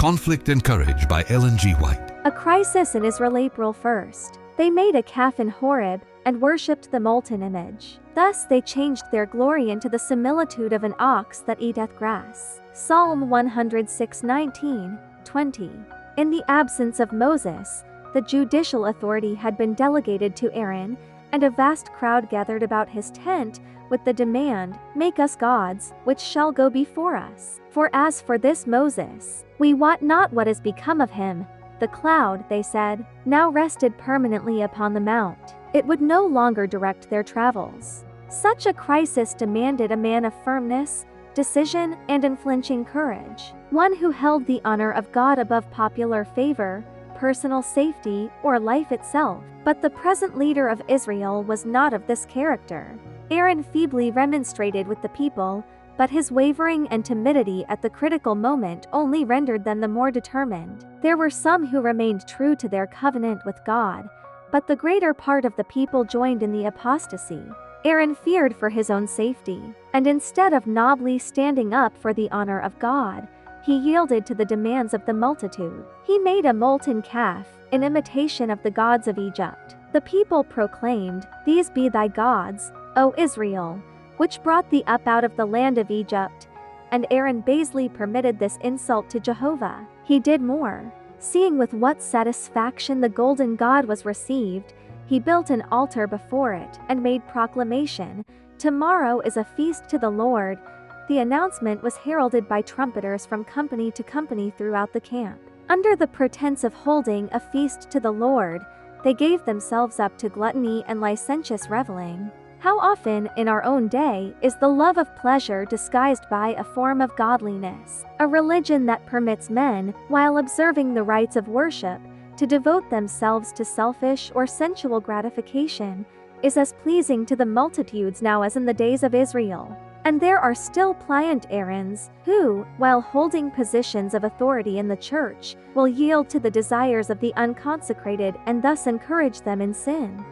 Conflict and Courage by Ellen G. White. A crisis in Israel. April 1st. They made a calf in Horeb and worshipped the molten image. Thus they changed their glory into the similitude of an ox that eateth grass. Psalm 106:19-20. In the absence of Moses, the judicial authority had been delegated to Aaron, and a vast crowd gathered about his tent with the demand, "Make us gods, which shall go before us. For as for this Moses, we wot not what is become of him." The cloud, they said, now rested permanently upon the mount. It would no longer direct their travels. Such a crisis demanded a man of firmness, decision, and unflinching courage, one who held the honor of God above popular favor, personal safety, or life itself. But the present leader of Israel was not of this character. Aaron feebly remonstrated with the people, but his wavering and timidity at the critical moment only rendered them the more determined. There were some who remained true to their covenant with God, but the greater part of the people joined in the apostasy. Aaron feared for his own safety, and instead of nobly standing up for the honor of God, he yielded to the demands of the multitude. He made a molten calf, in imitation of the gods of Egypt. The people proclaimed, "These be thy gods, O Israel, which brought thee up out of the land of Egypt." And Aaron basely permitted this insult to Jehovah. He did more. Seeing with what satisfaction the golden god was received, he built an altar before it and made proclamation, "Tomorrow is a feast to the Lord." The announcement was heralded by trumpeters from company to company throughout the camp. Under the pretense of holding a feast to the Lord, they gave themselves up to gluttony and licentious reveling. How often, in our own day, is the love of pleasure disguised by a form of godliness? A religion that permits men, while observing the rites of worship, to devote themselves to selfish or sensual gratification, is as pleasing to the multitudes now as in the days of Israel. And there are still pliant Aarons, who, while holding positions of authority in the church, will yield to the desires of the unconsecrated and thus encourage them in sin.